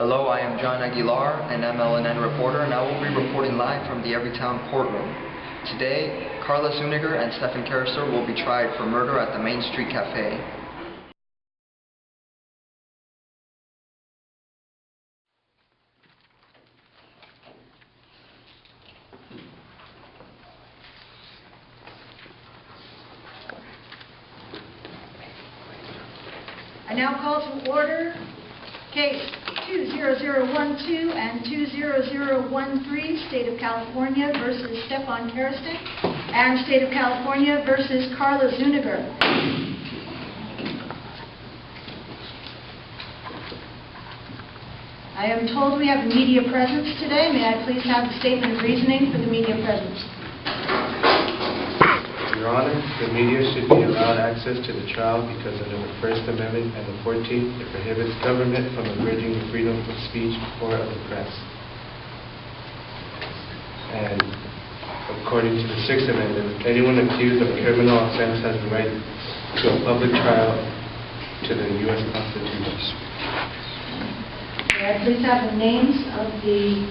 Hello, I am John Aguilar, an MLNN reporter, and I will be reporting live from the Everytown courtroom. Today, Carla Zuniger and Stephen Karasor will be tried for murder at the Main Street Cafe. I now call to order case 20012 and 20013, State of California versus Stefan Karasor, and State of California versus Carla Zuniger. I am told we have media presence today. May I please have the statement of reasoning for the media presence? Your Honor, the media should be allowed access to the trial because under the First Amendment and the 14th, it prohibits government from abridging the freedom of speech or of the press. And according to the Sixth Amendment, anyone accused of a criminal offense has the right to a public trial to the U.S. Constitution. May I please have the names of the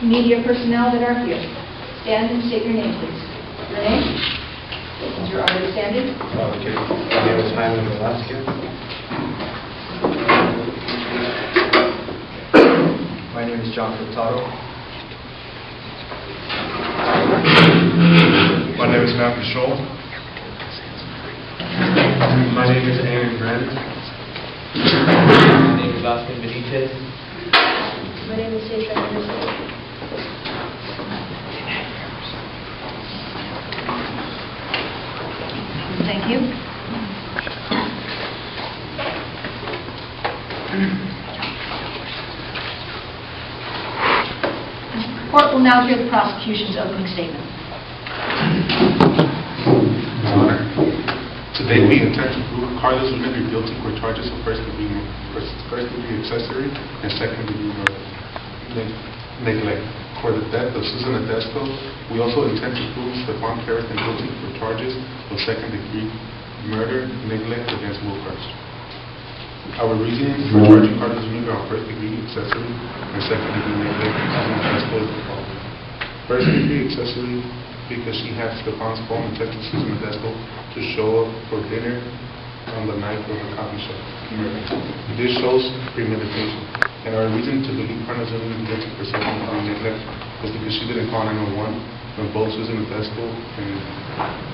media personnel that are here? Stand and state your name, please. Your name? Is your already standing? Okay. My name is Jaime Velasquez. My name is John Furtado. My name is Matthew Scholl. My name is Aaron Brennan. My name is Austin Benitez. My name is Sasha Anderson. Thank you. The court will now hear the prosecution's opening statement. Your Honor, today we intend to prove Carla Zuniger guilty for charges of first degree accessory and second degree neglect. For the death of Susan Adesco, we also intend to prove Stefan Karasor guilty for charges of second degree murder, neglect against Wilkhurst. Our reasoning for charging Carla Zuniger on first degree accessory and second degree neglect against Adesco is the following. First degree accessory because she had Stefan's phone and texted Susan Adesco to show up for dinner on the night of the coffee shop murder. This shows premeditation. And our reason to believe Carla Zuniger guilty for second degree neglect was because she didn't call 911 when both Susan Adesco and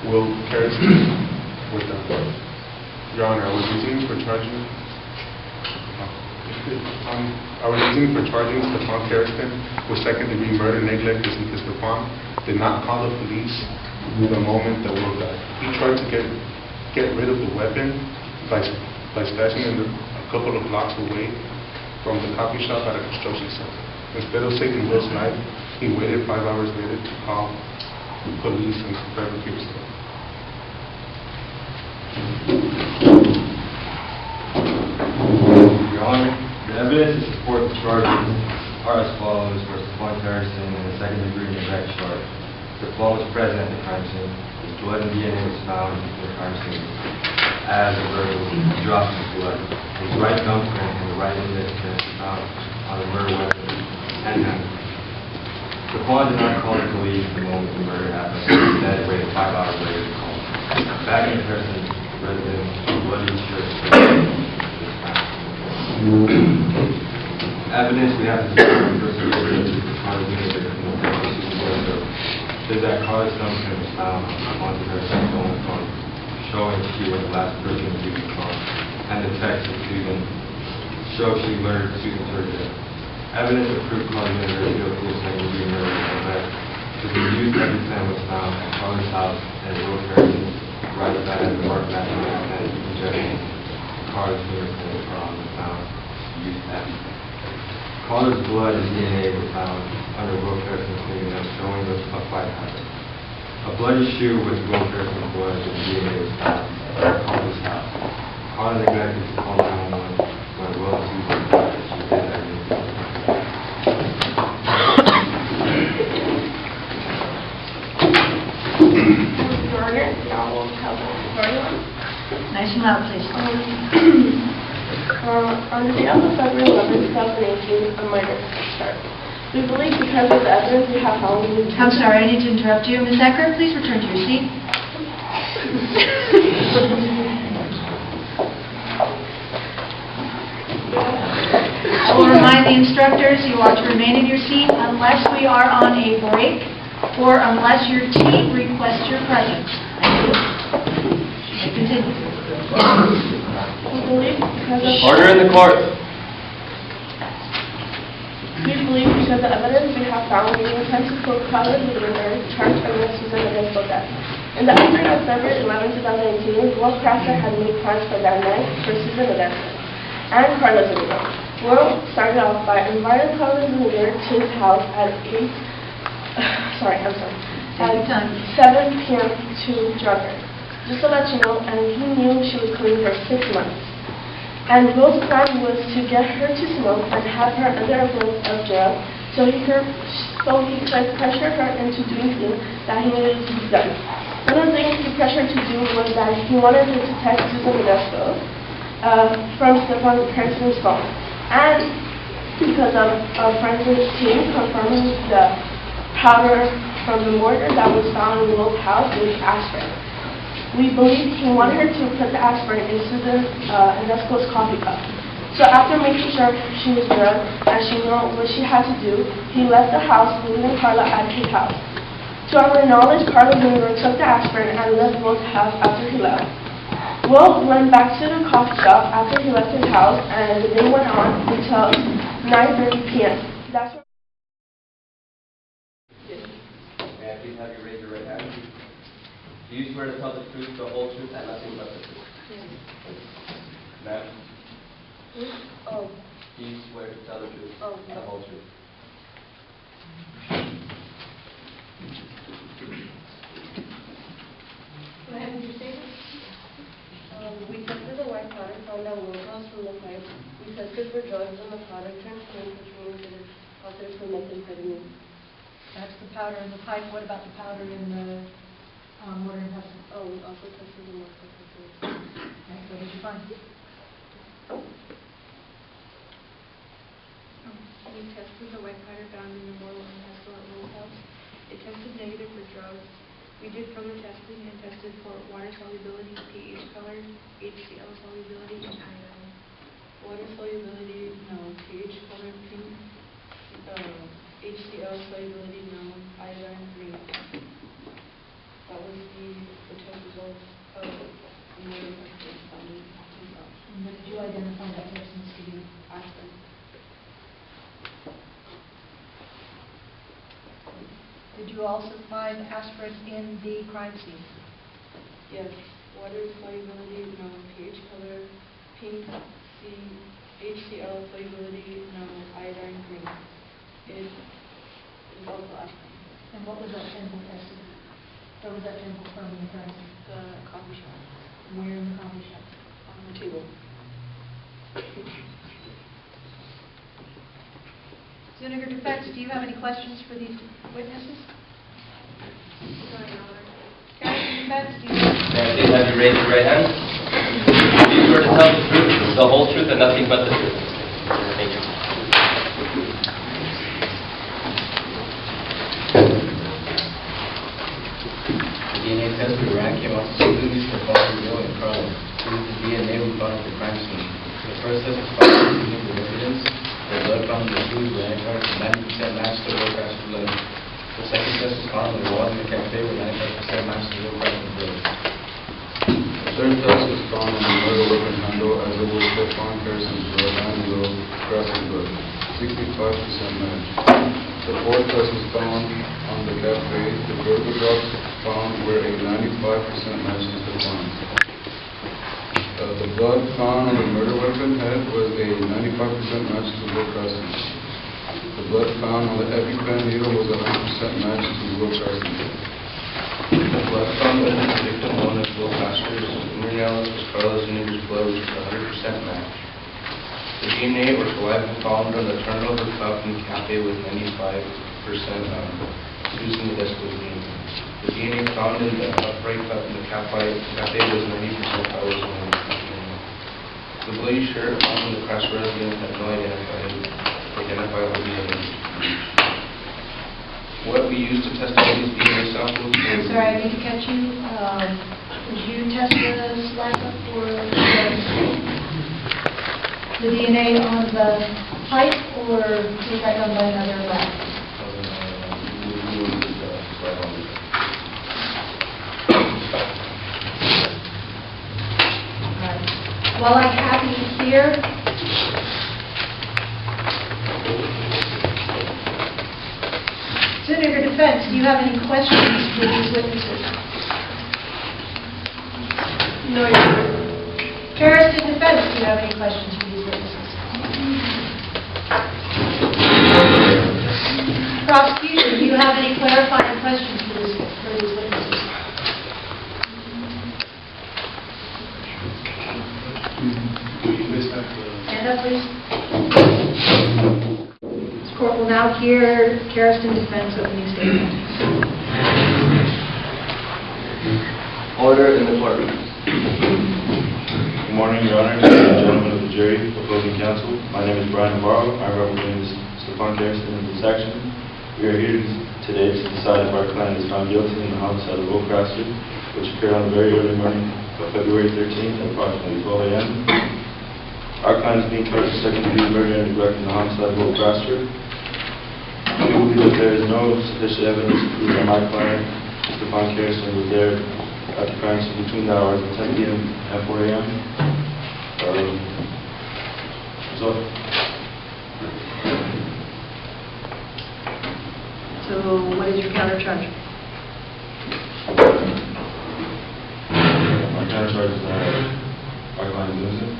Will Karasor were done. Your Honor, our reasoning for charging Stefan Karasor with second degree murder neglect is because Stefan did not call the police the moment that Will died. He tried to get rid of the weapon by stashing it a couple of blocks away from the coffee shop at a construction site. Instead of saving Will's life, he waited 5 hours later to call the police and fabricate stuff. Your Honor, the evidence to support the charges are as follows for Stefan Karasor and the second degree neglect charge. The flaw was present at the crime scene. His blood and DNA was found in the crime scene as a vertical drop in blood. His right thumbprint and the right index was found on the murder weapon and handgun. Stefan did not call the police the moment the murder happened. Instead, waited 5 hours later to call. Back in Harrison's residence, bloody shirt. Evidence we have to support the first degree Carla Zuniger in the Texas is that Carla's thumbprint was found onto her cell phone, showing she was the last person to use the phone, and the text of Susan shows she lured Susan to her death. Evidence to prove Carla Zuniger is guilty of second degree murder and neglect is the used every pen was found at Carla's house and Will Karson's right side of the Mark Matthew pen injecting Carla's fingerprints were on the found used everything. Carla's blood and DNA were found under Will Karson's fingernails showing a fight happened. A bloody shoe with Will Karson's blood and DNA was found at Carla's house. Carla neglected to call 911 when Will and Susan died as she did everything. Nice and loud, please. On the day of February 11, 2018, a murder started. We believe because of the evidence we have found... I'm sorry, I need to interrupt you. Ms. Ecker, please return to your seat. I will remind the instructors you are to remain in your seat unless we are on a break or unless your team requests your presence. Thank you. Continue. We believe because of... Order in the court. We believe because of the evidence we have found, we intend to put Carlos Zuniger charged against Susan against death. In the afternoon of February 11, 2018, Will Crafter had made plans for that night for Susan and Carlos Zuniger. Will started off by inviting Carlos Zuniger to his house at 7 p.m. to drug her. Just to let you know, and he knew she was clean for 6 months. And Will's plan was to get her to smoke and have her under influence of drugs so he could pressure her into doing things that he needed to be done. One of the things he pressured her to do was that he wanted her to text Susan Modesto from Stefan Carson's phone. And because of Francis' team confirming the powder from the mortar that was found in Will's house with aspirin. We believe he wanted her to put the aspirin in Susan Modesto's coffee cup. So after making sure she was drugged and she knew what she had to do, he left the house, leaving Carla at his house. To our knowledge, Carla Zuniger took the aspirin and left Will's house after he left. Will went back to the coffee shop after he left his house, and the day went on until 9:30 p.m. That's when... May I please have you raise your right hand? Do you swear to tell the truth, the whole truth, and nothing but the truth? Yes. Ma'am? Oh. Do you swear to tell the truth, Oh, the whole truth? Go ahead with your statement. We tested the white powder found at Will's house from the pipe. We tested for drugs and the powder turned clean, which means it is positive for methamphetamine. That's the powder in the pipe. What about the powder in the mortar and pestle? Oh, we also tested the mortar and pestle. Okay, what did you find? We tested the white powder found in the mortar and pestle at Will's house. It tested negative for drugs. We did further testing and tested for water solubility, pH color, HCl solubility, and iodine. Water solubility, no. pH color, pink. HCl solubility, no. Iodine, green. That was the test results of the mortar and pestle found in his house. And what did you identify that substance to be? Aspirin. Did you also find aspirin in the crime scene? Yes. Water solubility, no. pH color, pink. HCl solubility, no. Iodine, green. It is also aspirin. And what was that sample tested? Where was that sample from in the crime scene? The coffee shop. Where in the coffee shop? On the table. Zuniger defense, do you have any questions for these witnesses? Carrington defense, do you... May I please have you raise your right hand? Do you swear to tell the truth, the whole truth, and nothing but the truth? Thank you. The DNA test we ran came out completely for both Will and Carla. This is the DNA we found at the crime scene. The first test was found in the evidence. The blood found in the shoes were 90% matched to Will Crafter's blood. The second test was found on the walls in the cafe with 95% matched to Will Crafter's blood. The third test was found on the murder weapon handle as it was Stefan Carson's blood and Will Crafter's blood, 65% match. The fourth test was found on the cafe. The burger drops found were a 95% match to Stefan's. The blood found on the murder weapon head was a 95% match to Will Carson. The blood found on the EpiPen needle was a 100% match to Will Carson. The blood found in the victim known as Will Caster's fingernails was Carlos Zuniger's blood, which was 100% match. The DNA or saliva found on the turnover cup in the cafe was 95% Susan Modesto's DNA. The DNA found in the upright cup in the cafe was 90% Carlos Zuniger's DNA. We believe you sure on the crash resident had no identifiable DNA? What we used to test all these DNA samples I'm sorry, I need to catch you. Did you test the saliva for the DNA on the pipe, or was that done by another lab? While I have you here, Senator Defense, do you have any questions for these witnesses? No, Your Honor. Harrison Defense, do you have any questions for these witnesses? Prosecution, do you have any clarifying questions for these witnesses? Stand up, please. This court will now hear Harrison Defense opening statement. Order in the courtroom. Good morning, Your Honor, ladies and gentlemen of the jury, opposing counsel. My name is Brian Navarro. I represent Stephon Garrison in this action. We are here today to decide if our client is found guilty in the homicide of Will Craster, which occurred on the very early morning of February 13th at approximately 12 a.m. Our client is being charged with second-degree murder and neglect in the homicide of Will Craster. We believe that there is no sufficient evidence to prove that my client, Stephon Garrison, was there at the crime scene between the hours of 10 p.m. and 4 a.m. So, what is your countercharge? My countercharge is that our client is innocent.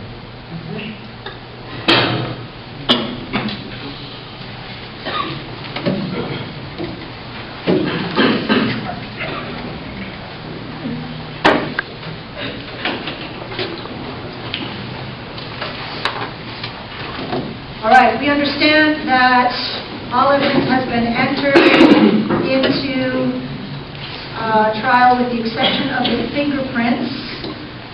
All right, we understand that all evidence has been entered into trial with the exception of the fingerprints.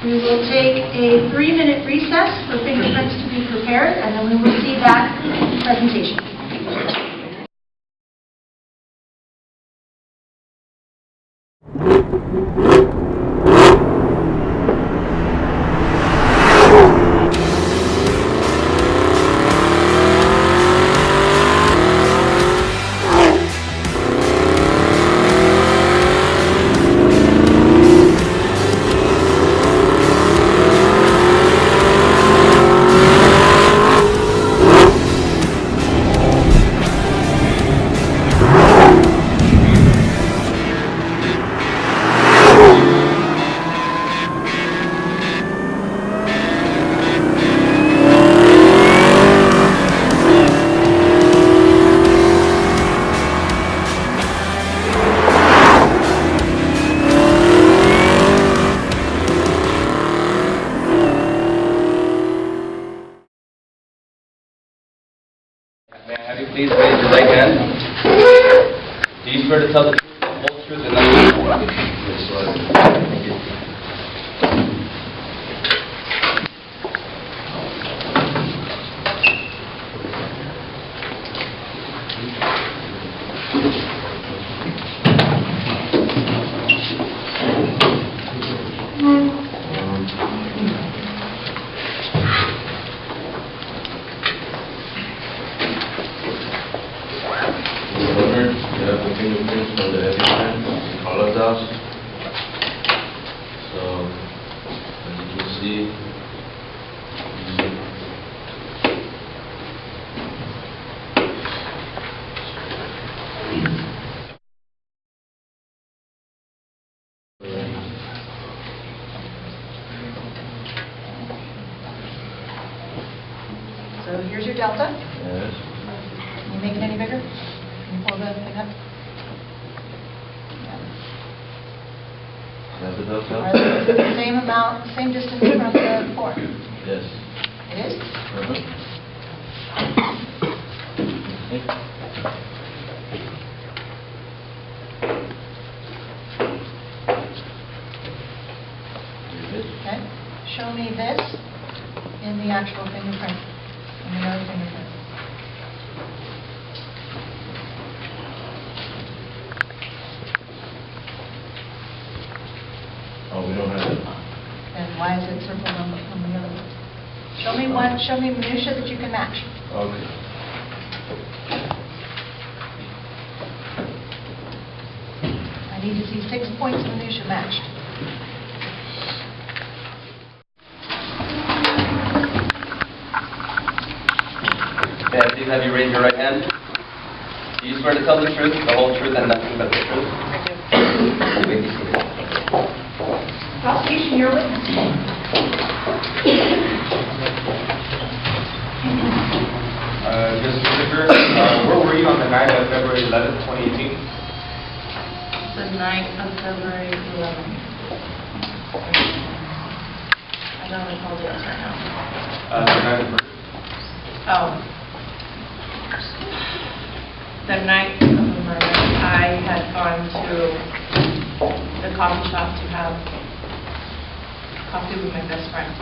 We will take a 3-minute recess for fingerprints to be prepared, and then we will see that presentation. May I have you please raise your right hand? Do you swear to tell the truth, the whole truth, and nothing but the truth? Yes, sir. Thank you. Fingerprints from the evidence in all of those. So, as you can see, So here's your delta. yes, Can you make it any bigger? Can you pull the thing up? that's the delta? Are they the same amount, same distance from the core? Yes. It is? Okay. Show me this. in the actual fingerprint, in the nose fingerprint. Oh, we don't have it. And why is it circled on the other one? Show me minutia that you can match. Okay. I need to see 6 points of minutia matched. May I please have you raise your right hand? Do you swear to tell the truth, the whole truth, and nothing but the truth? I do. Prosecution, your witness. Mr. Whitaker, where were you on the night of February 11th, 2018? The night of February 11th. I don't recall the dates right now. The night of Oh. The night of the murder, I had gone to the coffee shop to have coffee with my best friend.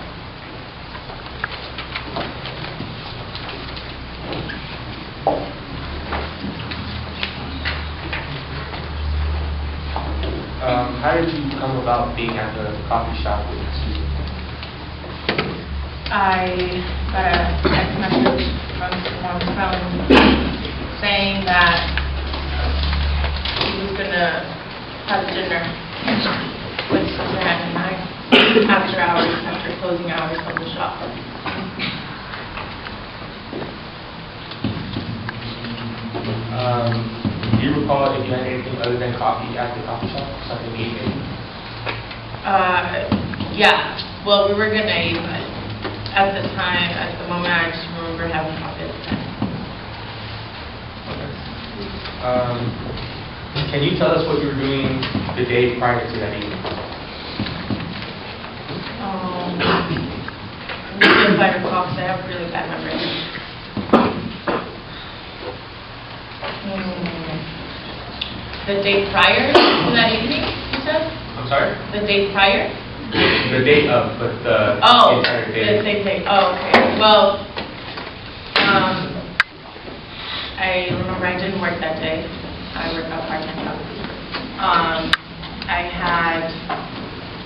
How did you come about being at the coffee shop with Susan? I got a text message from someone on the phone saying that he was going to have dinner with Suzanne and I after hours, after closing hours of the shop. Do you recall if you had anything other than coffee at the coffee shop? Something to eat maybe? Yeah, well, we were going to eat, but at the time, at the moment, I just remember having coffee at the time. Can you tell us what you were doing the day prior to that evening? If I recall, because I have really bad memory. The day prior to that evening, you said? I'm sorry? The day prior? The day of, but the entire day. The same day. Oh, okay. Well, I remember I didn't work that day. I worked a part-time job. I had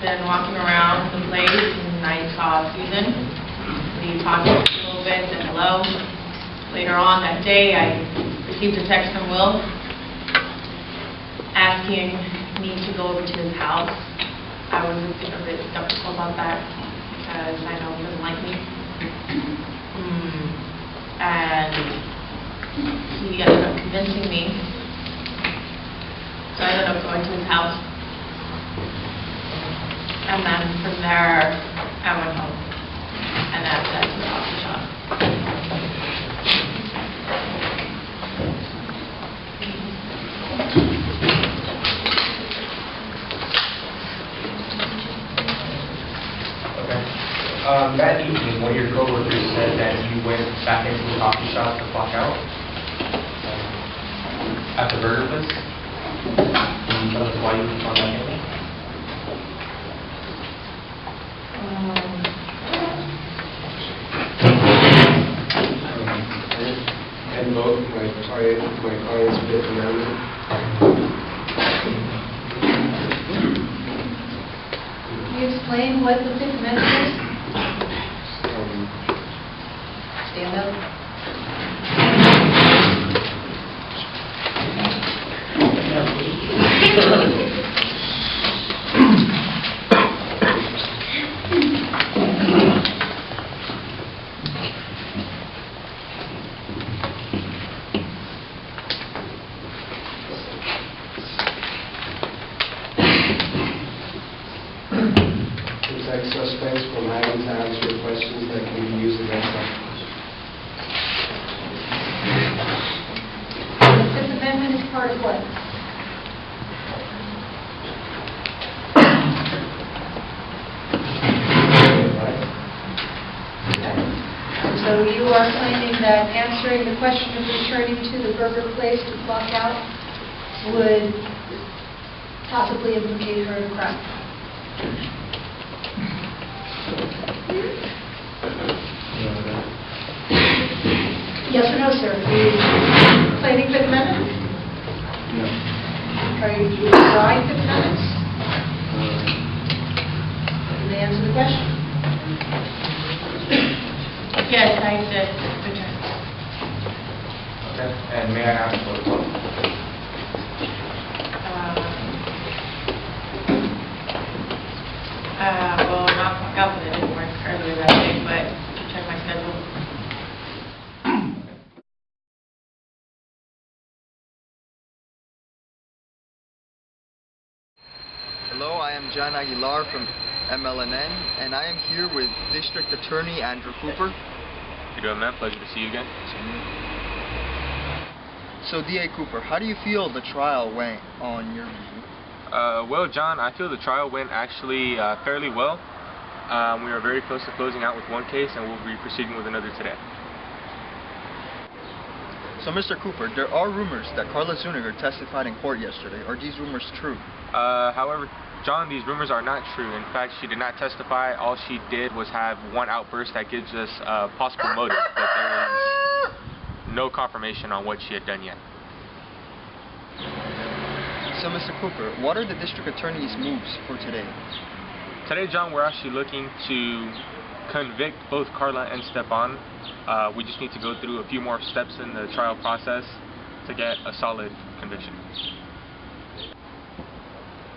been walking around the place and I saw Susan. We talked a little bit, said hello. Later on that day, I received a text from Will asking me to go over to his house. I was a bit skeptical about that because I know he doesn't like me. And he ended up convincing me. So I ended up going to his house. And then from there, I went home. And that's to the coffee shop. That evening, one of your coworkers said that you went back into the coffee shop to clock out at the burger place. Can you tell us why you went on that evening? And both my client's Fifth Amendment. Can you explain what the Fifth Amendment is? Stand up. Protect suspects from hiding to answer questions that can be used against them. The Fifth Amendment is part of what? So you are claiming that answering the question of returning to the burger place to clock out would possibly implicate her in crime? No, sir. Are you claiming Fifth Amendment? No. Are you withdrawing Fifth Amendment? Can they answer the question? Yes, I did return. Okay, and may I ask for the vote? Well, not up, but it didn't work earlier that day, but check my schedule. Hello, I am John Aguilar from MLNN, and I am here with District Attorney Andrew Cooper. How you doing, man? Pleasure to see you again. So, DA Cooper, how do you feel the trial went on your review? Well, John, I feel the trial went actually fairly well. We are very close to closing out with one case, and we'll be proceeding with another today. So, Mr. Cooper, there are rumors that Carla Zuniga testified in court yesterday. Are these rumors true? However, John, these rumors are not true. In fact, she did not testify. All she did was have one outburst that gives us a possible motive, but there is no confirmation on what she had done yet. So, Mr. Cooper, what are the District Attorney's moves for today? Today, John, we're actually looking to convict both Carla and Stefan. We just need to go through a few more steps in the trial process to get a solid conviction.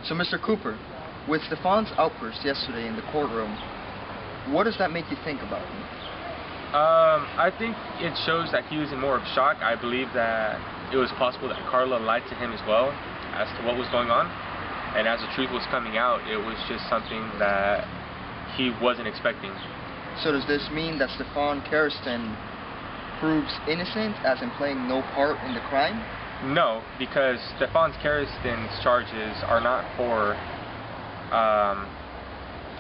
So, Mr. Cooper, with Stefan's outburst yesterday in the courtroom, what does that make you think about him? I think it shows that he was in more of shock. I believe that it was possible that Carla lied to him as well as to what was going on. And as the truth was coming out, it was just something that he wasn't expecting. So does this mean that Stefan Karastin proves innocent, as in playing no part in the crime? No, because Stefan Karastin's charges are not for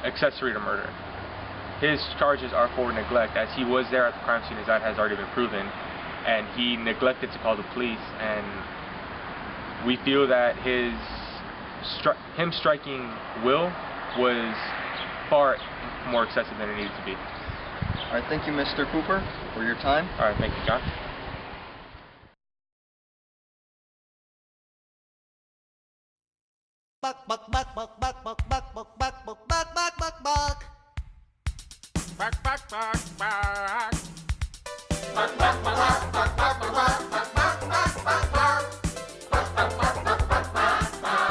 accessory to murder. His charges are for neglect, as he was there at the crime scene, as that has already been proven, and he neglected to call the police, and we feel that him striking Will was far more excessive than it needed to be. All right, thank you, Mr. Cooper, for your time. All right, thank you, John. Buck, buck, buck, buck, buck, buck, buck, buck, buck, buck, buck, buck, buck, buck. Buck, buck, buck, buck. Buck, buck, buck, buck, buck, buck, buck, buck, buck, buck, buck, buck, buck. Buck, buck, buck, buck, buck, buck, buck.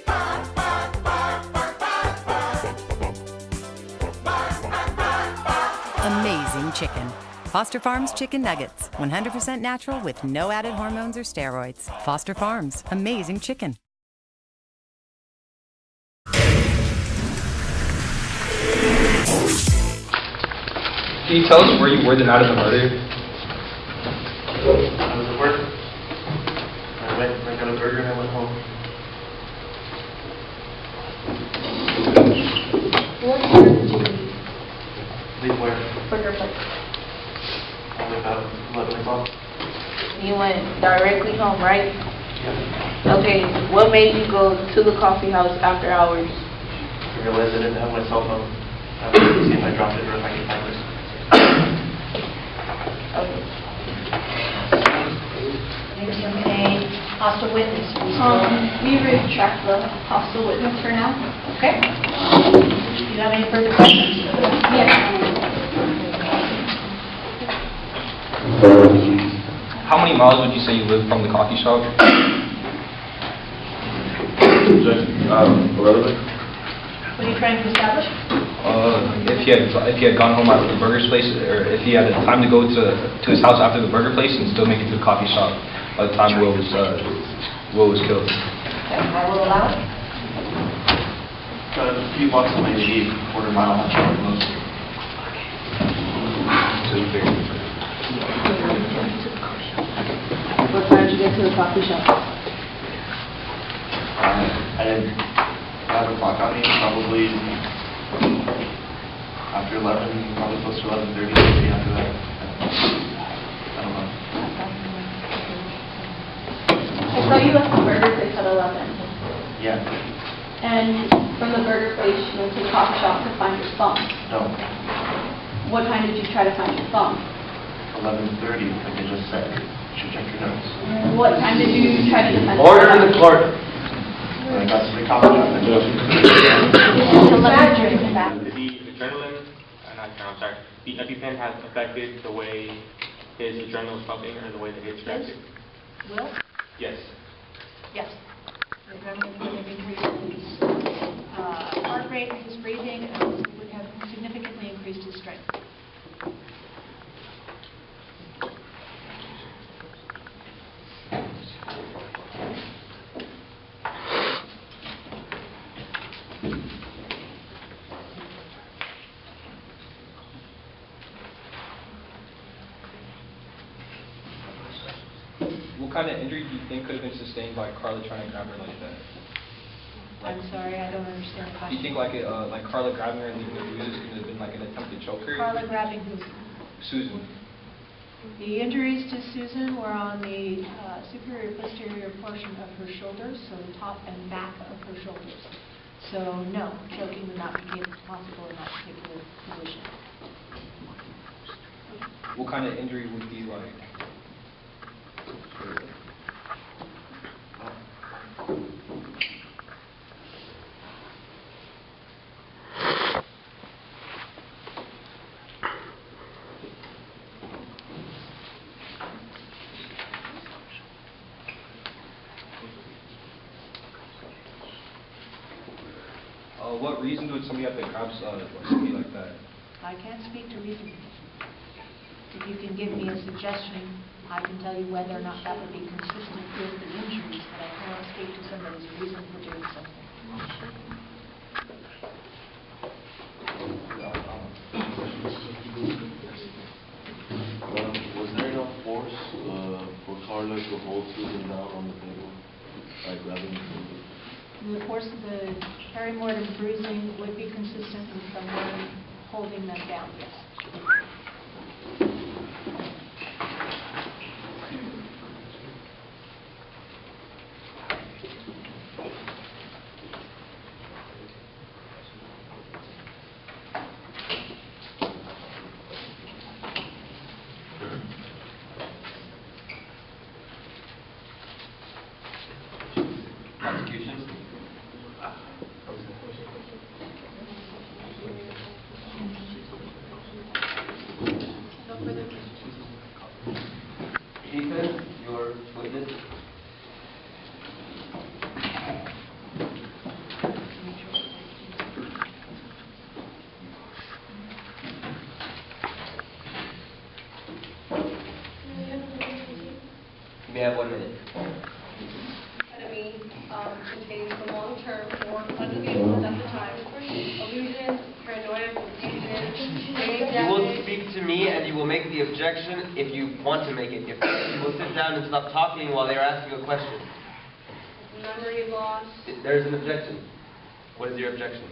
Buck, buck, buck, buck, buck, buck. Amazing chicken. Foster Farms Chicken Nuggets. 100% natural with no added hormones or steroids. Foster Farms. Amazing chicken. Can you tell us where you were the night of the murder? I was at work. I got a burger and I went home. What time did you leave? Leave where? Burger place. Only about 11 o'clock. You went directly home, right? Yeah. Okay, what made you go to the coffee house after hours? I realized I didn't have my cell phone. I wanted to see if I dropped it or if I could find this. Okay. There's a hostile witness. We retract the hostile witness for now. Okay. Do you have any further questions? Yes. How many miles would you say you lived from the coffee shop? 11. What are you trying to establish? If he had gone home after the burger place, or if he had time to go to his house after the burger place and still make it to the coffee shop by the time Will was killed. Okay, I will allow it. A few blocks away, maybe a quarter mile, not sure most. What time did you get to the coffee shop? I didn't have a clock on me, probably after 11, probably close to 11:30, maybe after that. I don't know. I saw you left the burger place at 11. Yeah, And from the burger place, you went to the coffee shop to find your phone. no. What time did you try to find your phone? 11:30, like I just said. You should check your notes. What time did you try to defend? Order in the court. When I got to the coffee shop, I just... The adrenaline, I'm sorry, the EpiPen has affected the way his adrenaline was pumping or the way that he extracted? Will? Yes. Yes. The adrenaline would have increased his heart rate, his breathing, and would have significantly increased his strength. What kind of injury do you think could have been sustained by Carla trying to grab her like that? I'm sorry, I don't understand the Do question. you think like Carla grabbing her and leaving the bruises could have been like an attempt to choke her? Carla grabbing who? Susan. The injuries to Susan were on the superior posterior portion of her shoulders, so the top and back of her shoulders. So no, choking would not be possible in that particular position. What kind of injury would be like? What reason would somebody have to grab somebody like that? I can't speak to reason. If you can give me a suggestion, I can tell you whether or not that would be consistent with the injuries, but I cannot speak to somebody's reason for doing something. Was there enough force for Carla to hold Susan down on the table by grabbing Susan? The force of the perimortem bruising would be consistent with someone holding them down, yes. Prosecution? No further questions. Ethan, your witness. You may have 1 minute. Enemy contains the long-term or under the influence at the time, illusion, paranoia, confusion, brain You will damage. speak to me and you will make the objection if you want to make it. If you will sit down and stop talking while they are asking a question. Memory loss. There is an objection. What is your objection?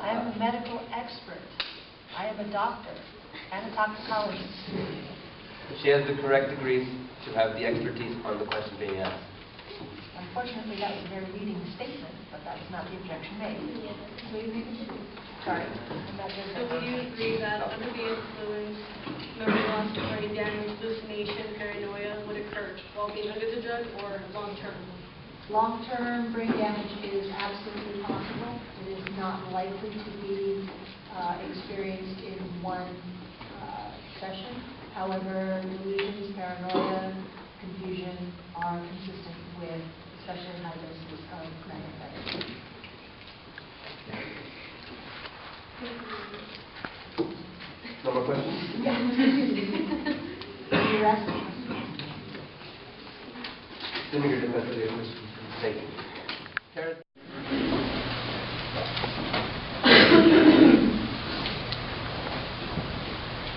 I am a medical expert. I am a doctor and a toxicologist. She has the correct degrees to have the expertise on the question being asked. Unfortunately, that was a very leading statement, but that was not the objection made. So you can continue. Sorry. So would you agree that under the influence, memory loss, brain damage, hallucination, paranoia would occur while being under the drug or long-term? Long-term brain damage is absolutely possible. It is not likely to be experienced in one session. However, delusions, paranoia, confusion are consistent with especially high doses of methamphetamine. No more questions? The rest? Senator Defense, thank you. Karen?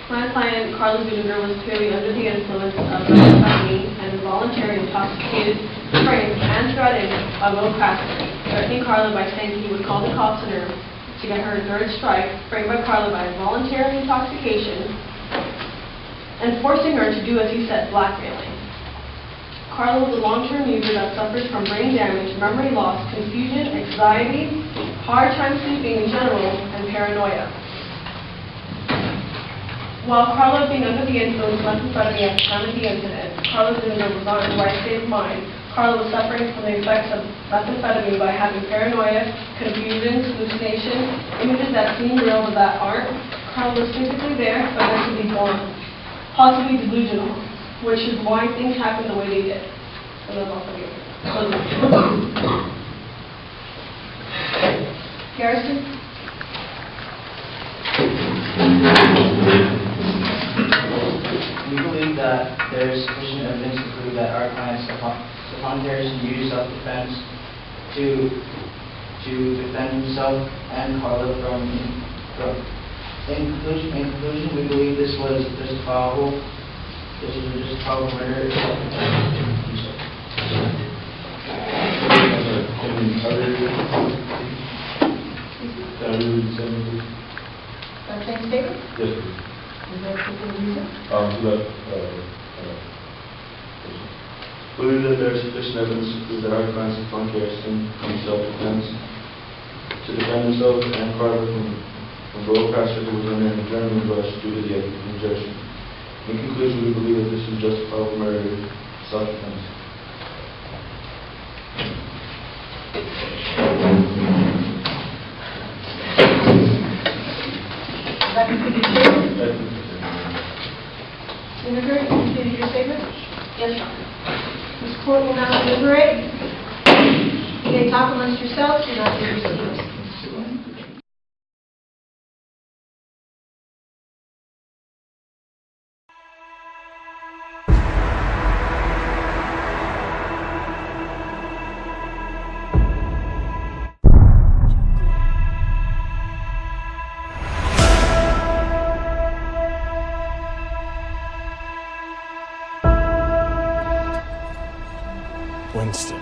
My client, Carla Zuniger, was clearly under the influence of methamphetamine and involuntary intoxicated, framed and threatened by Will Cracker, threatening Carla by saying he would call the cops on her to get her third strike, framed by Carla by involuntary intoxication, and forcing her to do as he said, blackmailing. Carla was a long-term user that suffers from brain damage, memory loss, confusion, anxiety, hard time sleeping in general, and paranoia. While Carla being under the influence of methamphetamine at the time of the incident, Carla Zuniga was not in the right state of mind. Carla was suffering from the effects of methamphetamine by having paranoia, confusion, hallucination, images that seem real but that aren't. Carla was physically there but mentally gone, possibly delusional, which is why things happened the way they did. And that's also here. Garrison? We believe that there is sufficient evidence to prove that our client, Stephon Garrison, used self-defense to defend himself and Carla from. In conclusion, we believe this was justifiable. This was a justifiable murder. Same statement? Yes, please. Is there a particular reason? Believe that there is sufficient evidence to prove that our client, Stephon Garrison, used self-defense to defend himself and Carla from both pastor who was under an adrenaline rush due to the injection. In conclusion, we believe that this is justifiable murder, self-defense. That concludes your statement? Senator, you completed your statement? Yes, Your Honor. This court will now deliberate. You may talk amongst yourselves, do not be received. Winston,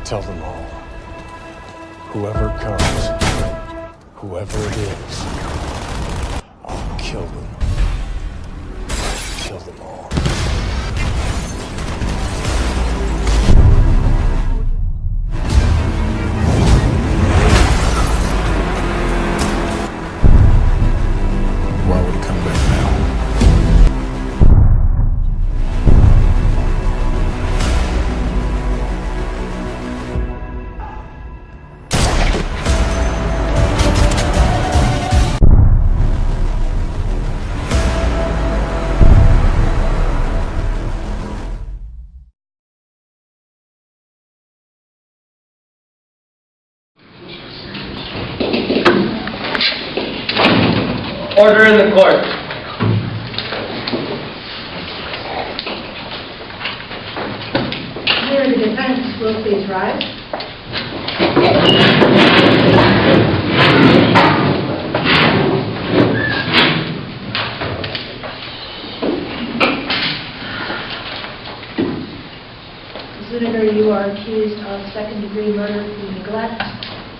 tell them all. Whoever comes, whoever it is, I'll kill them. Kill them all. Why would he come back now? Order in the court. Here, the defense will please rise. Senator, you are accused of second-degree murder through neglect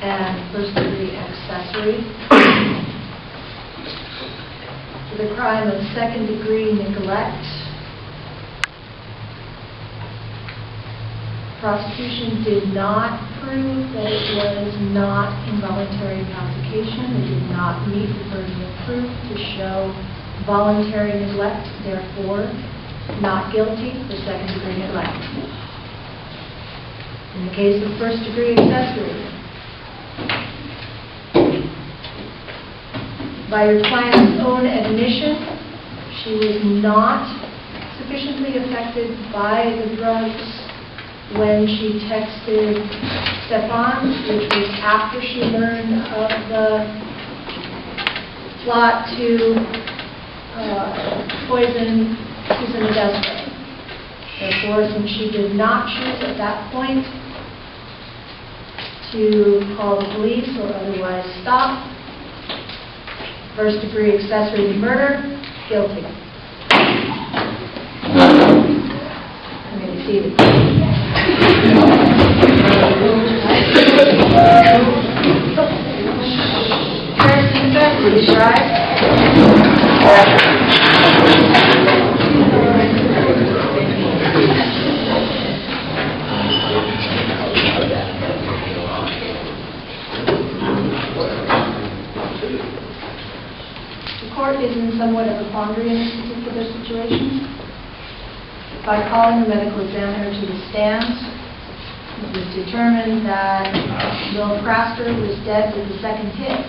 and first-degree accessory. For the crime of second-degree neglect, prosecution did not prove that it was not involuntary intoxication. It did not meet the burden of proof to show voluntary neglect, therefore not guilty for second-degree neglect. In the case of first-degree accessory, by your client's own admission, she was not sufficiently affected by the drugs when she texted Stephon, which was after she learned of the plot to poison Susan Modesto. Therefore, since she did not choose at that point to call the police or otherwise stop, first-degree accessory to murder, guilty. You may be seated. Harrison defense, please rise. situation. By calling the medical examiner to the stand, it was determined that Will Craster was dead with the second hit,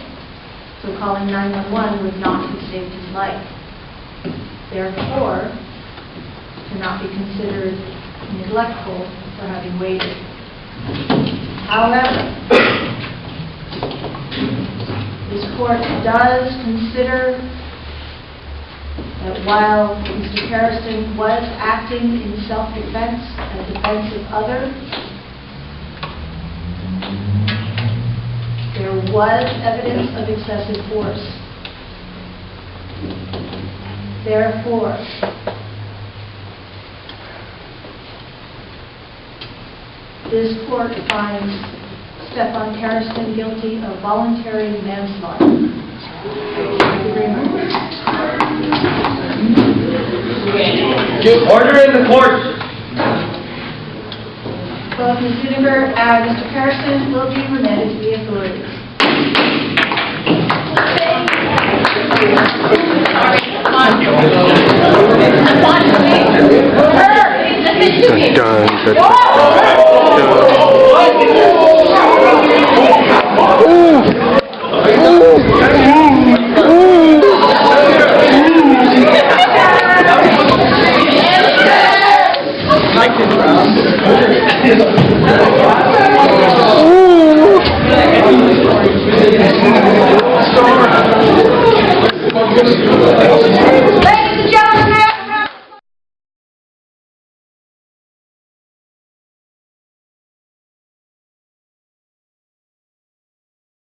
so calling 911 would not have saved his life. Therefore, cannot be considered neglectful for having waited. However, this court does consider that while Mr. Harrison was acting in self-defense and defense of others, there was evidence of excessive force. Therefore, this court finds Stefan Harrison guilty of voluntary manslaughter. Thank you very much. Order in the court. Both Ms. Zuniger and Mr. Harrison will be remanded to the authorities. Like